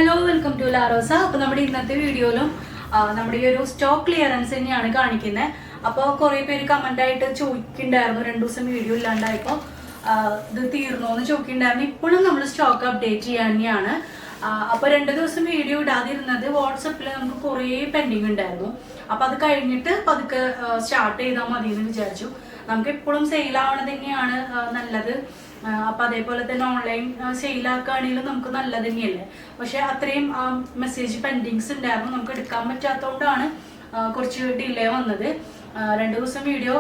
Hello welcome to Larosa. അപ്പോൾ നമ്മുടെ ഇന്നത്തെ വീഡിയോയിലും നമ്മുടെ ഈ ഒരു സ്റ്റോക്ക് ക്ലിയറൻസ് തന്നെയാണ് കാണിക്കുന്നത്. അപ്പോൾ കുറേ പേര് കമൻ്റ് ആയിട്ട് ചോദിക്കുന്നുണ്ടായിരുന്നു, 2 ദിവസം വീഡിയോ ഇല്ലാണ്ടായപ്പോൾ ഇത് തീർന്നോ എന്ന് ചോദിക്കുന്നുണ്ടായിരുന്നു. ഇപ്പോഴും നമ്മൾ സ്റ്റോക്ക് അപ്ഡേറ്റ് ചെയ്യാൻ തന്നെയാണ്. അപ്പോൾ 2 ദിവസം വീഡിയോ ഇടാതിരുന്നത് വാട്സപ്പിൽ നമുക്ക് കുറേ പെൻഡിങ് ഉണ്ടായിരുന്നു. അപ്പോൾ അത് കഴിഞ്ഞിട്ട് പതുക്കെ സ്റ്റാർട്ട് ചെയ്താൽ മതി എന്ന് വിചാരിച്ചു. നമുക്ക് എപ്പോഴും സെയിലാവണത് തന്നെയാണ് നല്ലത്. അപ്പം അതേപോലെ തന്നെ ഓൺലൈൻ സെയിലാക്കുകയാണെങ്കിലും നമുക്ക് നല്ലത് തന്നെയല്ലേ. പക്ഷെ അത്രയും മെസ്സേജ് പെൻഡിങ്സ് ഉണ്ടായിരുന്നു, നമുക്ക് എടുക്കാൻ പറ്റാത്തതുകൊണ്ടാണ് കുറച്ച് ഡിലേ വന്നത്. 2 ദിവസം വീഡിയോ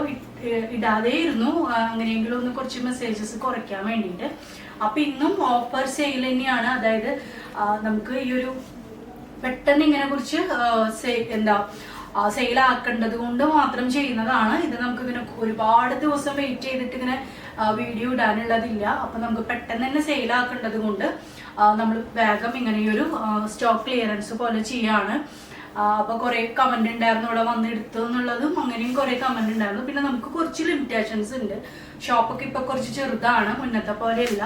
ഇടാതെ ഇരുന്നു, അങ്ങനെയെങ്കിലും ഒന്ന് കുറച്ച് മെസ്സേജസ് കുറയ്ക്കാൻ വേണ്ടിയിട്ട്. അപ്പം ഇന്നും ഓഫർ സെയിൽ തന്നെയാണ്. അതായത് നമുക്ക് ഈ ഒരു പെട്ടെന്ന് ഇങ്ങനെ കുറിച്ച് സെയിലാക്കേണ്ടത് കൊണ്ട് മാത്രം ചെയ്യുന്നതാണ് ഇത്. നമുക്ക് ഇങ്ങനെ ഒരുപാട് ദിവസം വെയിറ്റ് ചെയ്തിട്ട് ഇങ്ങനെ വീഡിയോ ഇടാനുള്ളതില്ല. അപ്പം നമുക്ക് പെട്ടെന്ന് തന്നെ സെയിലാക്കേണ്ടത് കൊണ്ട് നമ്മൾ വേഗം ഇങ്ങനെയൊരു സ്റ്റോക്ക് ക്ലിയറൻസ് പോലെ ചെയ്യാണ്. അപ്പോൾ കുറേ കമൻ്റ് ഉണ്ടായിരുന്നു ഇവിടെ വന്നെടുത്തു എന്നുള്ളതും, അങ്ങനെയും കുറേ കമൻ്റ് ഉണ്ടായിരുന്നു. പിന്നെ നമുക്ക് കുറച്ച് ലിമിറ്റേഷൻസ് ഉണ്ട്. ഷോപ്പൊക്കെ ഇപ്പോൾ കുറച്ച് ചെറുതാണ്, മുന്നത്തെ പോലെയല്ല.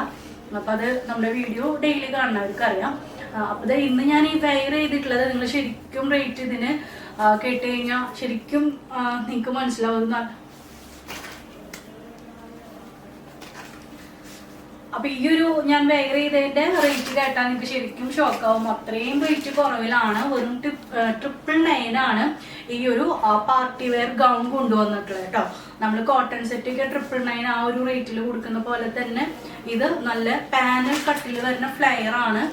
അപ്പം അത് നമ്മുടെ വീഡിയോ ഡെയിലി കാണുന്നവർക്ക് അറിയാം. അപ്പോൾ ഇന്ന് ഞാൻ ഈ വെയർ ചെയ്തിട്ടുള്ളത് നിങ്ങൾ ശരിക്കും റേറ്റ് ഇതിന് കേട്ട് കഴിഞ്ഞാൽ ശരിക്കും നിങ്ങൾക്ക് മനസ്സിലാവുന്ന. അപ്പൊ ഈ ഒരു ഞാൻ വെയർ ചെയ്തതിന്റെ റേറ്റ് കേട്ടാൽ നിങ്ങൾക്ക് ശരിക്കും ഷോക്കാവും. അത്രയും റേറ്റ് കുറവിലാണ്. വെറും 999 ആണ് ഈ ഒരു പാർട്ടി വെയർ ഗൗൺ കൊണ്ടുവന്നിട്ടുള്ളത് കേട്ടോ. നമ്മൾ കോട്ടൺ സെറ്റ് ഒക്കെ 999 ആ ഒരു റേറ്റിൽ കൊടുക്കുന്ന പോലെ തന്നെ ഇത് നല്ല പാനൽ കട്ടിൽ വരുന്ന ഫ്ലെയർ ആണ്.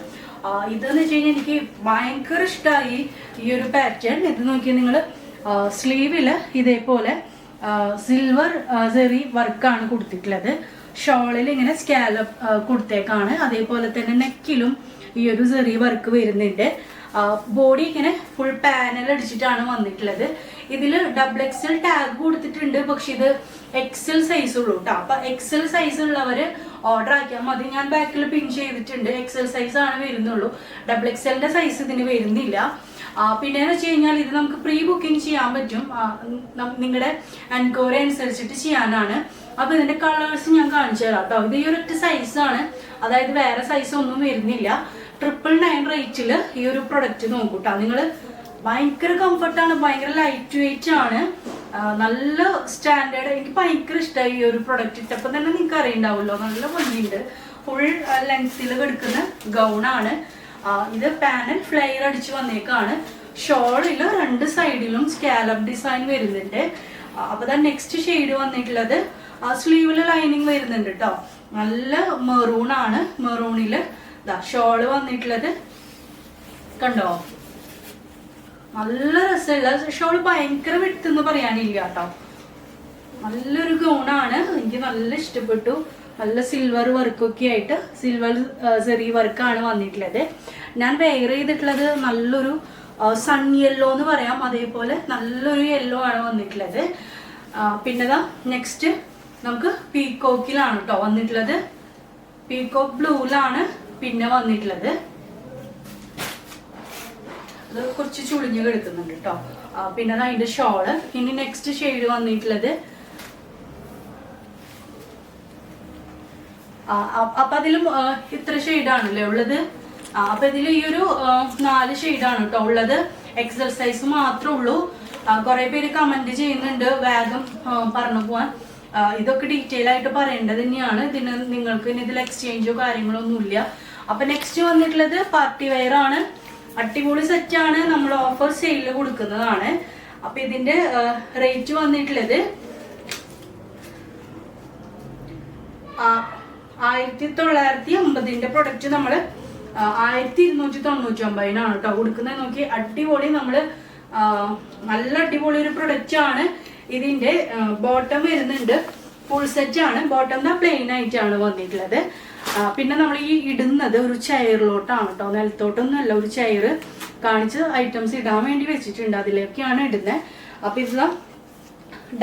ഇതെന്ന് വെച്ച് കഴിഞ്ഞാൽ എനിക്ക് ഭയങ്കര ഇഷ്ടമായി ഈ ഒരു പാറ്റേൺ. ഇത് നോക്കിയാൽ നിങ്ങൾ സ്ലീവില് ഇതേപോലെ സിൽവർ സെറി വർക്കാണ് കൊടുത്തിട്ടുള്ളത്. ഷോളിൽ ഇങ്ങനെ സ്കാലപ്പ് കൊടുത്തേക്കാണ്. അതേപോലെ തന്നെ നെക്കിലും ഈ ഒരു സെറി വർക്ക് വരുന്നുണ്ട്. ബോഡി ഇങ്ങനെ ഫുൾ പാനൽ അടിച്ചിട്ടാണ് വന്നിട്ടുള്ളത്. ഇതിൽ XXL ടാഗ് കൊടുത്തിട്ടുണ്ട്, പക്ഷെ ഇത് XL സൈസ് ഉള്ളൂ കേട്ടോ. അപ്പൊ XL സൈസ് ഉള്ളവര് ഓർഡർ ആക്കിയാൽ മതി. ഞാൻ ബാക്കിൽ പിൻ ചെയ്തിട്ടുണ്ട്. XL സൈസ് ആണ് വരുന്നുള്ളൂ, XXLന്റെ സൈസ് ഇതിന് വരുന്നില്ല. പിന്നെന്ന് വെച്ച് കഴിഞ്ഞാൽ ഇത് നമുക്ക് പ്രീ ബുക്കിംഗ് ചെയ്യാൻ പറ്റും. നിങ്ങളുടെ എൻക്വയറി അനുസരിച്ചിട്ട് ചെയ്യാനാണ്. അപ്പൊ ഇതിന്റെ കളേഴ്സ് ഞാൻ കാണിച്ചു തരാം കേട്ടോ. ഇത് ഈ ഒരൊറ്റ സൈസാണ്, അതായത് വേറെ സൈസ് ഒന്നും വരുന്നില്ല. 999 റേറ്റില് ഈ ഒരു പ്രൊഡക്റ്റ് നോക്കൂട്ടോ നിങ്ങൾ. ഭയങ്കര കംഫർട്ടാണ്, ഭയങ്കര ലൈറ്റ് വെയിറ്റ് ആണ്, നല്ല സ്റ്റാൻഡേർഡ്. എനിക്ക് ഭയങ്കര ഇഷ്ടമായി ഈ ഒരു പ്രൊഡക്റ്റ്. ഇട്ടപ്പോൾ തന്നെ നിങ്ങൾക്ക് അറിയണ്ടാവുമല്ലോ, നല്ല ഭംഗിയുണ്ട്. ഫുൾ ലെങ്ത്തിൽ എടുക്കുന്ന ഗൗണാണ് ഇത്. പാനൽ ഫ്ലെയർ അടിച്ച് വന്നേക്കാണ്. ഷോളില് 2 സൈഡിലും സ്കാലപ്പ് ഡിസൈൻ വരുന്നുണ്ട്. അപ്പൊ നെക്സ്റ്റ് ഷെയ്ഡ് വന്നിട്ടുള്ളത് സ്ലീവില് ലൈനിങ് വരുന്നുണ്ട് കേട്ടോ. നല്ല മെറൂൺ ആണ്. മെറൂണില് ഷോള് വന്നിട്ടുള്ളത് കണ്ടോ, നല്ല രസമുള്ള ഷോള്. ഭയങ്കര വെട്ടെന്ന് പറയാനില്ല കേട്ടോ. നല്ലൊരു ഗൗണാണ്, എനിക്ക് നല്ല ഇഷ്ടപ്പെട്ടു. നല്ല സിൽവർ വർക്കൊക്കെ ആയിട്ട് സിൽവർ സെറി വർക്കാണ് വന്നിട്ടുള്ളത്. ഞാൻ വെയർ ചെയ്തിട്ടുള്ളത് നല്ലൊരു സൺ യെല്ലോ എന്ന് പറയാം, അതേപോലെ നല്ലൊരു യെല്ലോ ആണ് വന്നിട്ടുള്ളത്. പിന്നെ നെക്സ്റ്റ് നമുക്ക് പീക്കോക്കിലാണ് കേട്ടോ വന്നിട്ടുള്ളത്. പീക്കോക്ക് ബ്ലൂവിലാണ് പിന്നെ വന്നിട്ടുള്ളത്. അത് കുറച്ച് ചുളിഞ്ഞ് കിടക്കുന്നുണ്ട് കേട്ടോ. പിന്നെ അതിന്റെ ഷോള്. ഇനി നെക്സ്റ്റ് ഷെയ്ഡ് വന്നിട്ടുള്ളത് അപ്പൊ അതിലും ഇത്ര ഷെയ്ഡാണല്ലേ ഉള്ളത്. അപ്പൊ ഇതിൽ ഈ ഒരു 4 ഷെയ്ഡാണ് കേട്ടോ ഉള്ളത്. XL സൈസ് മാത്രമേ ഉള്ളൂ. കുറെ പേര് കമന്റ് ചെയ്യുന്നുണ്ട് വേഗം പറഞ്ഞു പോവാൻ. ഇതൊക്കെ ഡീറ്റെയിൽ ആയിട്ട് പറയേണ്ടത് തന്നെയാണ്. ഇതിന് നിങ്ങൾക്ക് ഇനി ഇതിൽ എക്സ്ചേഞ്ചോ കാര്യങ്ങളോ ഒന്നുമില്ല. അപ്പൊ നെക്സ്റ്റ് വന്നിട്ടുള്ളത് പാർട്ടി വെയർ ആണ്. അടിപൊളി സെറ്റാണ്, നമ്മൾ ഓഫർ സെയിലിൽ കൊടുക്കുന്നതാണ്. അപ്പൊ ഇതിന്റെ റേറ്റ് വന്നിട്ടുള്ളത് 1950 പ്രൊഡക്റ്റ് നമ്മള് 1299 കേട്ടോ കൊടുക്കുന്നത്. നോക്കി അടിപൊളി, നമ്മള് നല്ല അടിപൊളി ഒരു പ്രൊഡക്റ്റ് ആണ്. ഇതിന്റെ ബോട്ടം വരുന്നുണ്ട്, ഫുൾ സെറ്റ് ആണ്. ബോട്ടം പ്ലെയിൻ ആയിട്ടാണ് വന്നിട്ടുള്ളത്. പിന്നെ നമ്മൾ ഈ ഇടുന്നത് ഒരു ചെയറിലോട്ടാണ് കേട്ടോ, നിലത്തോട്ടൊന്നും അല്ല. ഒരു ചെയർ കാണിച്ച് ഐറ്റംസ് ഇടാൻ വേണ്ടി വെച്ചിട്ടുണ്ട്, അതിലേക്കാണ് ഇടുന്നത്. അപ്പൊ ഇത്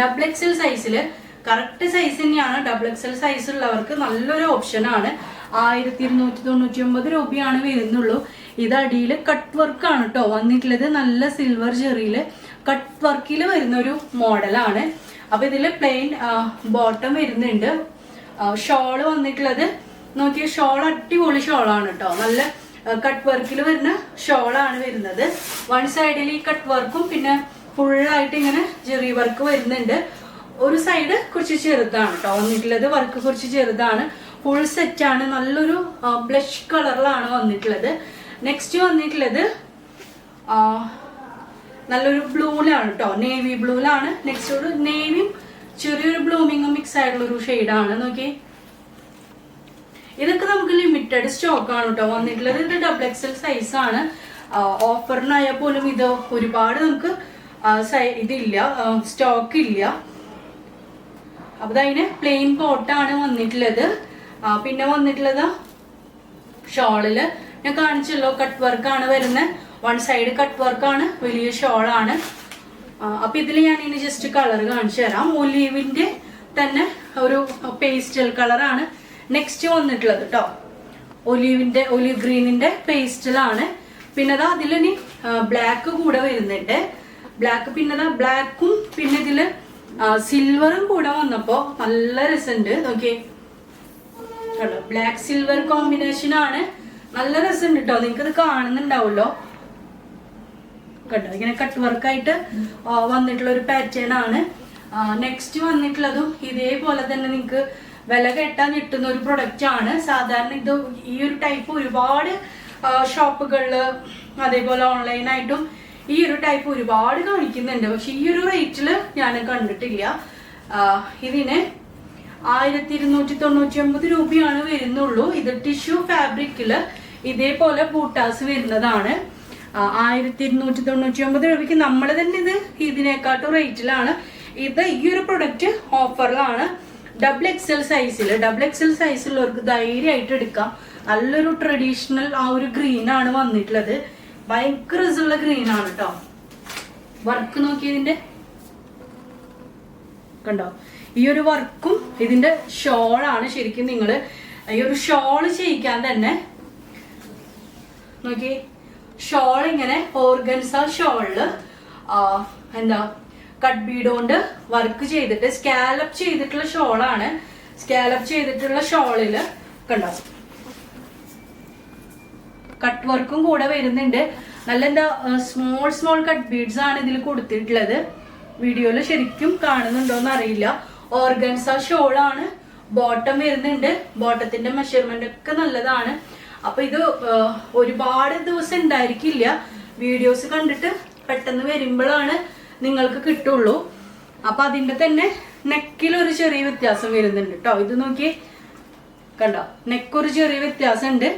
XXL സൈസില് കറക്റ്റ് സൈസ് തന്നെയാണ്. XXL സൈസ് ഉള്ളവർക്ക് നല്ലൊരു ഓപ്ഷനാണ്. 1299 രൂപയാണ് വരുന്നുള്ളൂ. ഇത് അടിയിൽ കട്ട് വർക്കാണ് കേട്ടോ വന്നിട്ടുള്ളത്. നല്ല സിൽവർ ജെറിയില് കട്ട് വർക്കിൽ വരുന്ന ഒരു മോഡലാണ്. അപ്പൊ ഇതില് പ്ലെയിൻ ബോട്ടം വരുന്നുണ്ട്. ഷോള് വന്നിട്ടുള്ളത് നോക്കിയ ഷോൾ അടിപൊളി ഷോളാണ് കേട്ടോ. നല്ല കട്ട് വർക്കിൽ വരുന്ന ഷോളാണ് വരുന്നത്. വൺ സൈഡിൽ ഈ കട്ട് വർക്കും പിന്നെ ഫുള്ളായിട്ട് ഇങ്ങനെ ജെറി വർക്ക് വരുന്നുണ്ട്. ഒരു സൈഡ് കുറച്ച് ചെറുതാണ് കേട്ടോ വന്നിട്ടുള്ളത്, വർക്ക് കുറച്ച് ചെറുതാണ്. ഫുൾ സെറ്റാണ്, നല്ലൊരു ബ്ലഷ് കളറിലാണ് വന്നിട്ടുള്ളത്. നെക്സ്റ്റ് വന്നിട്ടുള്ളത് നല്ലൊരു ബ്ലൂലാണ് കേട്ടോ, നേവി ബ്ലൂലാണ്. നെക്സ്റ്റ് ഒരു നേവിയും ചെറിയൊരു ബ്ലൂമിങ്ങും മിക്സ് ആയിട്ടുള്ള ഒരു ഷെയ്ഡാണ്. നോക്കി, ഇതൊക്കെ നമുക്ക് ലിമിറ്റഡ് സ്റ്റോക്ക് ആണ് കേട്ടോ വന്നിട്ടുള്ളത്. ഇത് XXL സൈസ് ആണ്. ഓഫറിനായാൽ പോലും ഇത് ഒരുപാട് നമുക്ക് ഇതില്ല, സ്റ്റോക്ക് ഇല്ല. അപ്പൊ അതിന് പ്ലെയിൻ കോട്ടാണ് വന്നിട്ടുള്ളത്. പിന്നെ വന്നിട്ടുള്ളത് ഷോളില് ഞാൻ കാണിച്ചല്ലോ, കട്ട് വർക്കാണ് വരുന്നത്. വൺ സൈഡ് കട്ട് വർക്കാണ്, വലിയ ഷോളാണ്. അപ്പൊ ഇതിൽ ഞാൻ ഇനി ജസ്റ്റ് കളർ കാണിച്ചു തരാം. ഒലീവിന്റെ തന്നെ ഒരു പേസ്റ്റൽ കളറാണ് നെക്സ്റ്റ് വന്നിട്ടുള്ളത് കേട്ടോ. ഒലീവ് ഗ്രീനിന്റെ പേസ്റ്റലാണ്. പിന്നെ അതിലിനി ബ്ലാക്ക് കൂടെ വരുന്നുണ്ട്. ബ്ലാക്ക് പിന്നെ ബ്ലാക്കും പിന്നെ ഇതില് സിൽവറും കൂടെ വന്നപ്പോ നല്ല രസമുണ്ട്. നോക്കിയേ, കണ്ടോ, ബ്ലാക്ക് സിൽവർ കോമ്പിനേഷൻ ആണ്. നല്ല രസമുണ്ട് കേട്ടോ, നിങ്ങൾക്ക് ഇത് കാണുന്നുണ്ടാവുമല്ലോ. കണ്ടോ, ഇങ്ങനെ കട്ട് വർക്കായിട്ട് വന്നിട്ടുള്ള ഒരു പാറ്റേൺ ആണ്. നെക്സ്റ്റ് വന്നിട്ടുള്ളതും ഇതേപോലെ തന്നെ നിങ്ങൾക്ക് വില കെട്ടാൻ കിട്ടുന്ന ഒരു പ്രൊഡക്റ്റ് ആണ്. സാധാരണ ഇത് ഈ ഒരു ടൈപ്പ് ഒരുപാട് ഷോപ്പുകളില് അതേപോലെ ഓൺലൈനായിട്ടും ഈ ഒരു ടൈപ്പ് ഒരുപാട് കാണിക്കുന്നുണ്ട്. പക്ഷെ ഈ ഒരു റേറ്റില് ഞാൻ കണ്ടിട്ടില്ല. ഇതിന് 1299 രൂപയാണ് വരുന്നുള്ളൂ. ഇത് ടിഷ്യൂ ഫാബ്രിക്കില് ഇതേപോലെ ബൂട്ടാസ് വരുന്നതാണ്. 1299 രൂപയ്ക്ക് നമ്മൾ തന്നെ ഇത് ഇതിനെക്കാട്ടും റേറ്റിലാണ്. ഇത് ഈ ഒരു പ്രൊഡക്റ്റ് ഓഫറിലാണ്. XXL സൈസിൽ സൈസിലുള്ളവർക്ക് ധൈര്യമായിട്ട് എടുക്കാം. നല്ലൊരു ട്രഡീഷണൽ ആ ഒരു ഗ്രീൻ ആണ് വന്നിട്ടുള്ളത്. ഭയങ്കര രസമുള്ള ഗ്രീൻ ആണ് കേട്ടോ. വർക്ക് നോക്കി, ഇതിന്റെ കണ്ടോ, ഈ ഒരു വർക്കും ഇതിന്റെ ഷോളാണ്. ശരിക്കും നിങ്ങൾ ഈ ഒരു ഷോള് ചെയ്യിക്കാൻ തന്നെ നോക്കി, ഷോൾ ഇങ്ങനെ ഓർഗൻസ ഷോളില് എന്താ കട്ട് ബീഡ് കൊണ്ട് വർക്ക് ചെയ്തിട്ട് സ്കാലപ്പ് ചെയ്തിട്ടുള്ള ഷോളാണ്. സ്കാലപ്പ് ചെയ്തിട്ടുള്ള ഷോളില് കണ്ടോ കട്ട് വർക്കും കൂടെ വരുന്നുണ്ട്. നല്ല എന്താ സ്മോൾ കട്ട് ബീഡ്സ് ആണ് ഇതിൽ കൊടുത്തിട്ടുള്ളത്. വീഡിയോയിൽ ശരിക്കും കാണുന്നുണ്ടോന്ന് അറിയില്ല. ഓർഗൻസ ഷോളാണ്. ബോട്ടം വരുന്നുണ്ട്. ബോട്ടത്തിന്റെ മെഷർമെന്റ് ഒക്കെ നല്ലതാണ്. അപ്പൊ ഇത് ഒരുപാട് ദിവസം ഉണ്ടായിരിക്കില്ല. വീഡിയോസ് കണ്ടിട്ട് പെട്ടെന്ന് വരുമ്പോഴാണ് നിങ്ങൾക്ക് കിട്ടുള്ളൂ. അപ്പൊ അതിന്റെ തന്നെ നെക്കിൽ ഒരു ചെറിയ വ്യത്യാസം വരുന്നുണ്ട് കേട്ടോ. ഇത് നോക്കി, കണ്ടോ, നെക്കൊരു ചെറിയ വ്യത്യാസം ഉണ്ട്.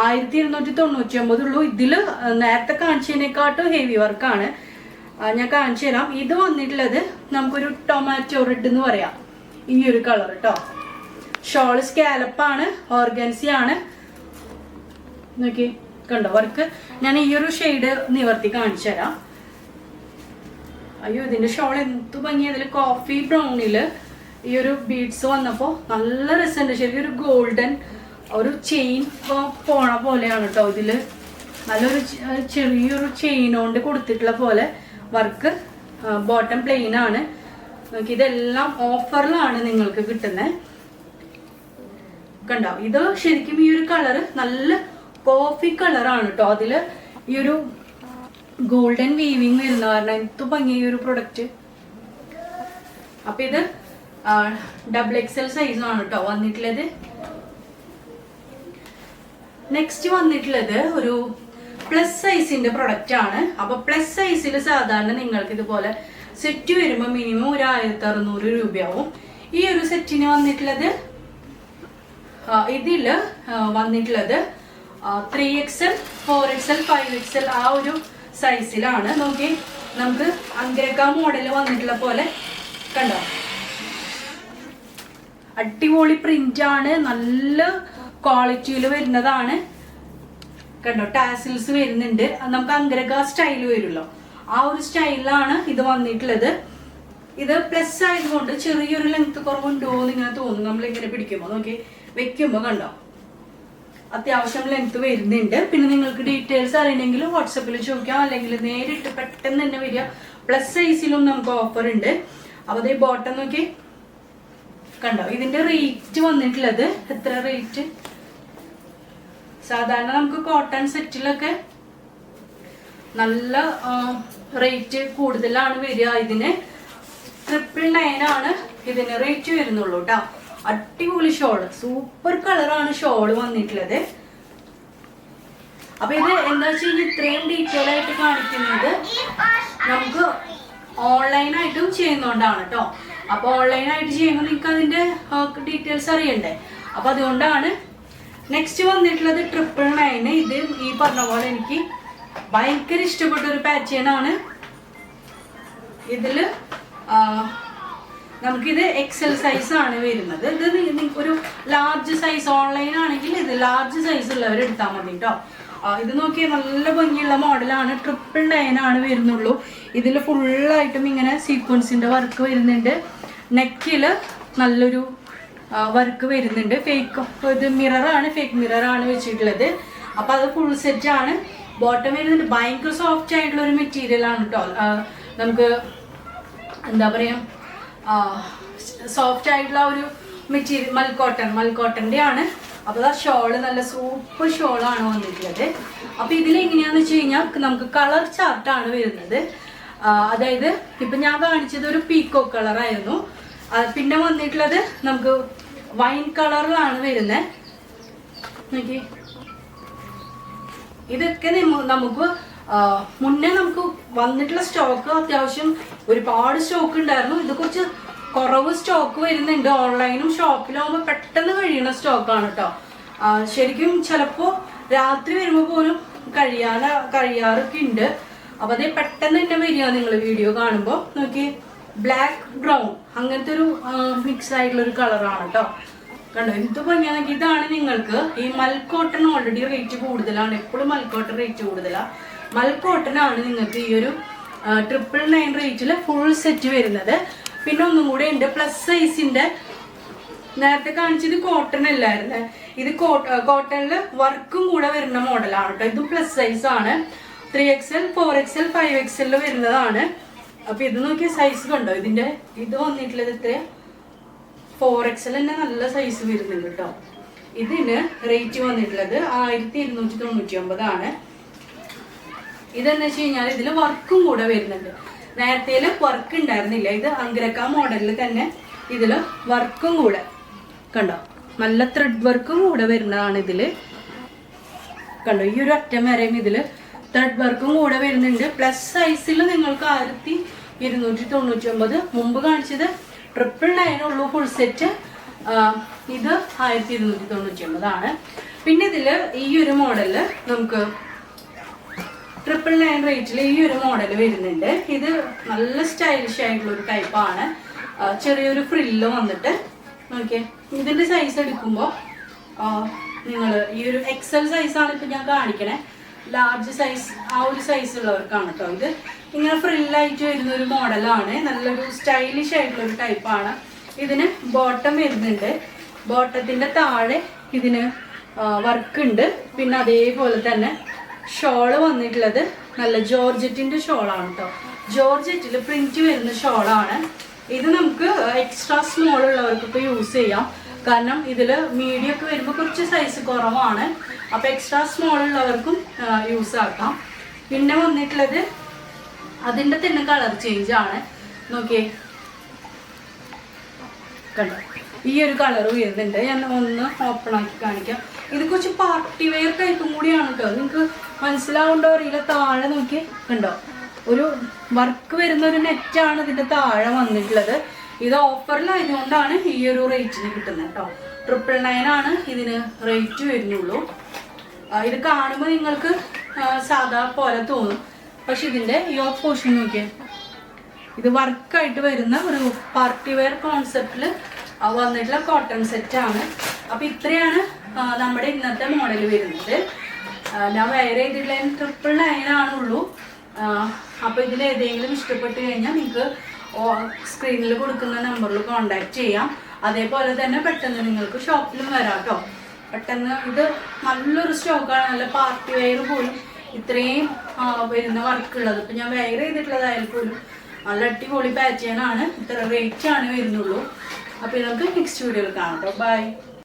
1299 ഉള്ളൂ. ഇതില് നേരത്തെ കാണിച്ചതിനെക്കാട്ടും ഹെവി വർക്കാണ്. ഞാൻ കാണിച്ചു തരാം. ഇത് വന്നിട്ടുള്ളത് നമുക്കൊരു ടൊമാറ്റോ റെഡ് എന്ന് പറയാം. ഈ ഒരു കളർ കേട്ടോ. ഷോള് സ്കാലപ്പാണ്, ഓർഗൻസിയാണ്. നോക്കി, കണ്ടോ വർക്ക്. ഞാൻ ഈ ഒരു ഷെയ്ഡ് നിവർത്തി കാണിച്ചു തരാം. അയ്യോ, ഇതിന്റെ ഷോൾ എന്ത് ഭംഗി. അതിൽ കോഫി ബ്രൗണില് ഈ ഒരു ബീഡ്സ് വന്നപ്പോ നല്ല രസമുണ്ട്. ശരിക്കും ഒരു ഗോൾഡൻ ഒരു ചെയിൻ പോണ പോലെയാണ് കേട്ടോ. ഇതില് നല്ലൊരു ചെറിയൊരു ചെയിൻ കൊണ്ട് കൊടുത്തിട്ടുള്ള പോലെ വർക്ക്. ബോട്ടം പ്ലെയിൻ ആണ്. നോക്കി, ഇതെല്ലാം ഓഫറിലാണ് നിങ്ങൾക്ക് കിട്ടുന്നത്. കണ്ടോ, ഇത് ശരിക്കും ഈ ഒരു കളറ് നല്ല കോഫി കളറാണ് കേട്ടോ. അതില് ഈ ഒരു ഗോൾഡൻ വീവിങ് വരുന്ന കാരണം എന്ത് ഭംഗി ഈ ഒരു പ്രൊഡക്റ്റ്. അപ്പൊ ഇത് XXL സൈസ് ആണ് കേട്ടോ വന്നിട്ടുള്ളത്. നെക്സ്റ്റ് വന്നിട്ടുള്ളത് ഒരു പ്ലസ് സൈസിന്റെ പ്രൊഡക്റ്റ് ആണ്. അപ്പൊ പ്ലസ് സൈസിൽ സാധാരണ നിങ്ങൾക്ക് ഇതുപോലെ സെറ്റ് വരുമ്പോൾ മിനിമം ഒരു 1600 രൂപയാവും. ഈ ഒരു സെറ്റിന് വന്നിട്ടുള്ളത് ഇതില് വന്നിട്ടുള്ളത് 3XL 4XL 5XL ആ ഒരു സൈസിലാണ്. നോക്കി, നമുക്ക് അങ്കരക്ക മോഡല് വന്നിട്ടുള്ള പോലെ കണ്ടോ, അടിപൊളി പ്രിന്റ് ആണ്. നല്ല ക്വാളിറ്റിയിൽ വരുന്നതാണ്. കണ്ടോ, ടാസിൽസ് വരുന്നുണ്ട്. നമുക്ക് അങ്കരക്ക സ്റ്റൈൽ വരുമല്ലോ, ആ ഒരു സ്റ്റൈലിലാണ് ഇത് വന്നിട്ടുള്ളത്. ഇത് പ്ലസ് ആയതുകൊണ്ട് ചെറിയൊരു ലെങ്ത് കുറവുണ്ടോ എന്ന് ഇങ്ങനെ തോന്നും നമ്മളിങ്ങനെ പിടിക്കുമ്പോ. നോക്കി, വെക്കുമ്പോ കണ്ടോ അത്യാവശ്യം ലെങ്ത് വരുന്നുണ്ട്. പിന്നെ നിങ്ങൾക്ക് ഡീറ്റെയിൽസ് അറിയണമെങ്കിൽ വാട്സപ്പിൽ ചോദിക്കാം, അല്ലെങ്കിൽ നേരിട്ട് പെട്ടെന്ന് തന്നെ വരിക. പ്ലസ് സൈസിലും നമുക്ക് ഓഫർ ഉണ്ട്. അപ്പൊ അതേ ബോട്ടം നോക്കി, കണ്ടോ. ഇതിന്റെ റേറ്റ് വന്നിട്ടുള്ളത് എത്ര റേറ്റ് സാധാരണ നമുക്ക് കോട്ടൺ സെറ്റിലൊക്കെ നല്ല റേറ്റ് കൂടുതലാണ് വരിക. ഇതിന് 999 ആണ് ഇതിന് റേറ്റ് വരുന്നുള്ളൂ കേട്ടോ. അടിപൊളി ഷോള്, സൂപ്പർ കളറാണ് ഷോള് വന്നിട്ടുള്ളത്. അപ്പൊ ഇത് എന്താ വെച്ചാൽ ഇത്രയും ഡീറ്റെയിൽ ആയിട്ട് കാണിക്കുന്നത് നമുക്ക് ഓൺലൈനായിട്ടും ചെയ്യുന്നോണ്ടാണ് കേട്ടോ. അപ്പൊ ഓൺലൈനായിട്ട് ചെയ്യുമ്പോൾ നിങ്ങൾക്ക് അതിന്റെ ഡീറ്റെയിൽസ് അറിയണ്ടേ. അപ്പൊ അതുകൊണ്ടാണ്. നെക്സ്റ്റ് വന്നിട്ടുള്ളത് 999. ഇത് ഈ പറഞ്ഞ പോലെ എനിക്ക് ഭയങ്കര ഇഷ്ടപ്പെട്ട ഒരു പാറ്റേൺ ആണ്. ഇതില് നമുക്കിത് എക്സൽ സൈസ് ആണ് വരുന്നത്. ഇത് നിങ്ങൾക്ക് ഒരു ലാർജ് സൈസ് ഓൺലൈൻ ആണെങ്കിൽ ഇത് ലാർജ് സൈസ് ഉള്ളവർ എടുത്താൽ മതി കേട്ടോ. ഇത് നോക്കിയാൽ നല്ല ഭംഗിയുള്ള മോഡലാണ്. 999 ആണ് വരുന്നുള്ളൂ. ഇതിൽ ഫുള്ളായിട്ടും ഇങ്ങനെ സീക്വൻസിന്റെ വർക്ക് വരുന്നുണ്ട്. നെക്കില് നല്ലൊരു വർക്ക് വരുന്നുണ്ട്. ഇത് മിററാണ്, ഫേക്ക് മിററാണ് വെച്ചിട്ടുള്ളത്. അപ്പൊ അത് ഫുൾ സെറ്റ് ആണ്. ബോട്ടം വരുന്നുണ്ട്. ഭയങ്കര സോഫ്റ്റ് ആയിട്ടുള്ള ഒരു മെറ്റീരിയൽ ആണ് കേട്ടോ. നമുക്ക് എന്താ പറയാ, സോഫ്റ്റ് ആയിട്ടുള്ള ഒരു മെറ്റീരിയൽ മൽക്കോട്ടന്റെ ആണ്. അപ്പൊ ആ ഷോള് നല്ല സൂപ്പർ ഷോളാണ് വന്നിട്ടുള്ളത്. അപ്പൊ ഇതിൽ എങ്ങനെയാന്ന് വെച്ച് കഴിഞ്ഞാൽ നമുക്ക് കളർ ചാർട്ടാണ് വരുന്നത്. അതായത് ഇപ്പൊ ഞാൻ കാണിച്ചത് ഒരു പീക്കോ കളർ ആയിരുന്നു. പിന്നെ വന്നിട്ടുള്ളത് നമുക്ക് വൈൻ കളറിലാണ് വരുന്നത്. നോക്കി, ഇതൊക്കെ നമുക്ക് മുന്നേ നമുക്ക് വന്നിട്ടുള്ള സ്റ്റോക്ക് അത്യാവശ്യം ഒരുപാട് സ്റ്റോക്ക് ഉണ്ടായിരുന്നു. ഇത് കുറച്ച് കുറവ് സ്റ്റോക്ക് വരുന്നുണ്ട്. ഓൺലൈനും ഷോപ്പിലാവുമ്പോൾ പെട്ടെന്ന് കഴിയുന്ന സ്റ്റോക്കാണ് കേട്ടോ. ശരിക്കും ചിലപ്പോ രാത്രി വരുമ്പോ പോലും കഴിയാറൊക്കെ ഉണ്ട്. അപ്പൊ അതേ പെട്ടെന്ന് തന്നെ വരിക നിങ്ങൾ വീഡിയോ കാണുമ്പോ. നോക്കി, ബ്ലാക്ക് ബ്രൗൺ അങ്ങനത്തെ ഒരു മിക്സ് ആയിട്ടുള്ള ഒരു കളറാണ് കേട്ടോ. കണ്ടോ എന്ത് ഭംഗിയാണെങ്കിൽ. ഇതാണ് നിങ്ങൾക്ക് ഈ മൽക്കോട്ടൺ ഓൾറെഡി റേറ്റ് കൂടുതലാണ്. എപ്പോഴും മൽക്കോട്ടൺ റേറ്റ് കൂടുതലാണ്. മൽക്കോട്ടൺ ആണ് നിങ്ങൾക്ക് ഈ ഒരു 999 റേറ്റില് ഫുൾ സെറ്റ് വരുന്നത്. പിന്നെ ഒന്നും കൂടെ ഉണ്ട് പ്ലസ് സൈസിന്റെ. നേരത്തെ കാണിച്ചത് കോട്ടൺ അല്ലായിരുന്നു. ഇത് കോട്ടണില് വർക്കും കൂടെ വരുന്ന മോഡലാണ് കേട്ടോ. ഇതും പ്ലസ് സൈസ് ആണ്. 3XL 4XL 5XL വരുന്നതാണ്. അപ്പൊ ഇത് നോക്കിയ സൈസ് കണ്ടോ. ഇത് വന്നിട്ടുള്ളത് ഇത്ര 4XL തന്നെ നല്ല സൈസ് വരുന്നുണ്ട് കേട്ടോ. ഇതിന് റേറ്റ് വന്നിട്ടുള്ളത് 1299 ആണ്. ഇതെന്ന് വെച്ച് കഴിഞ്ഞാൽ ഇതിൽ വർക്കും കൂടെ വരുന്നുണ്ട്. നേരത്തെ വർക്ക് ഉണ്ടായിരുന്നില്ല. ഇത് അങ്കരക്ക മോഡലിൽ തന്നെ ഇതില് വർക്കും കൂടെ കണ്ടോ, നല്ല ത്രെഡ് വർക്കും കൂടെ വരുന്നതാണ് ഇതില്. കണ്ടോ, ഈ ഒരു അറ്റം വരെയും ഇതില് ത്രെഡ് വർക്കും കൂടെ വരുന്നുണ്ട്. പ്ലസ് സൈസിൽ നിങ്ങൾക്ക് 1299. മുമ്പ് കാണിച്ചത് 999 ഉള്ളൂ ഫുൾ സെറ്റ്. ഇത് 1299 ആണ്. പിന്നെ ഇതില് ഈ ഒരു മോഡല് നമുക്ക് 999 റേറ്റിൽ ഈ ഒരു മോഡൽ വരുന്നുണ്ട്. ഇത് നല്ല സ്റ്റൈലിഷ് ആയിട്ടുള്ള ഒരു ടൈപ്പാണ്. ചെറിയൊരു ഫ്രില്ല് വന്നിട്ട് നോക്കിയേ. ഇതിന്റെ സൈസ് എടുക്കുമ്പോൾ നിങ്ങൾ ഈ ഒരു എക്സൽ സൈസാണ് ഇപ്പൊ ഞാൻ കാണിക്കണേ. ലാർജ് സൈസ് ആ ഒരു സൈസ് ഉള്ളവർക്കാണ് കേട്ടോ. ഇത് ഇങ്ങനെ ഫ്രില്ലായിട്ട് വരുന്ന ഒരു മോഡലാണ്. നല്ലൊരു സ്റ്റൈലിഷ് ആയിട്ടുള്ള ഒരു ടൈപ്പാണ്. ഇതിന് ബോട്ടം വരുന്നുണ്ട്. ബോട്ടത്തിന്റെ താഴെ ഇതിന് വർക്ക് ഉണ്ട്. പിന്നെ അതേപോലെ തന്നെ ഷോള് വന്നിട്ടുള്ളത് നല്ല ജോർജറ്റിന്റെ ഷോളാണ് കേട്ടോ. ജോർജറ്റിൽ പ്രിന്റ് വരുന്ന ഷോളാണ്. ഇത് നമുക്ക് എക്സ്ട്രാ സ്മോൾ ഉള്ളവർക്കൊക്കെ യൂസ് ചെയ്യാം. കാരണം ഇതില് മീഡിയം ഒക്കെ വരുമ്പോൾ കുറച്ച് സൈസ് കുറവാണ്. അപ്പൊ എക്സ്ട്രാ സ്മോൾ ഉള്ളവർക്കും യൂസ് ആക്കാം. പിന്നെ വന്നിട്ടുള്ളത് അതിന്റെ തന്നെ കളർ ചേഞ്ച് ആണ്. നോക്കിയേ, കണ്ടോ ഈ ഒരു കളർ വരുന്നുണ്ട്. ഞാൻ ഒന്ന് ഓപ്പൺ ആക്കി കാണിക്കാം. ഇത് കുറച്ച് പാർട്ടി വെയർ ടൈപ്പും കൂടിയാണ് കേട്ടോ. നിങ്ങൾക്ക് മനസ്സിലാവുണ്ടോ അറിയില്ല. താഴെ നോക്കി കണ്ടോ, ഒരു വർക്ക് വരുന്ന ഒരു നെറ്റാണ് ഇതിന്റെ താഴെ വന്നിട്ടുള്ളത്. ഇത് ഓഫറിലായതുകൊണ്ടാണ് ഈ ഒരു റേറ്റിന് കിട്ടുന്നത് കേട്ടോ. 999 ആണ് ഇതിന് റേറ്റ് വരുന്നുള്ളൂ. ഇത് കാണുമ്പോൾ നിങ്ങൾക്ക് സാധാ പോലെ തോന്നും. പക്ഷെ ഇതിന്റെ യോക്ക് പോർഷൻ നോക്കിയേ, ഇത് വർക്കായിട്ട് വരുന്ന ഒരു പാർട്ടി വെയർ കോൺസെപ്റ്റില് വന്നിട്ടുള്ള കോട്ടൺ സെറ്റ് ആണ്. അപ്പൊ ഇത്രയാണ് നമ്മുടെ ഇന്നത്തെ മോഡൽ വരുന്നത്. ഞാൻ വെയർ ചെയ്തിട്ടുള്ള 999 ആണുള്ളൂ. അപ്പൊ ഇതിൽ ഏതെങ്കിലും ഇഷ്ടപ്പെട്ട് കഴിഞ്ഞാൽ നിങ്ങൾക്ക് സ്ക്രീനിൽ കൊടുക്കുന്ന നമ്പറിൽ കോണ്ടാക്ട് ചെയ്യാം. അതേപോലെ തന്നെ പെട്ടെന്ന് നിങ്ങൾക്ക് ഷോപ്പിലും വരാം കേട്ടോ. പെട്ടെന്ന് ഇത് നല്ലൊരു സ്റ്റോക്കാണ്. നല്ല പാർട്ടി വെയർ പോലും ഇത്രയും വരുന്ന വർക്കുള്ളത്. ഇപ്പൊ ഞാൻ വെയർ ചെയ്തിട്ടുള്ളതായാലും പോലും നല്ല അടിപൊളി പാറ്റേൺ ആണ്. ഇത്ര റേറ്റ് ആണ് വരുന്നുള്ളൂ. അപ്പൊ നമുക്ക് നെക്സ്റ്റ് വീഡിയോയിൽ കാണാം കേട്ടോ. ബൈ.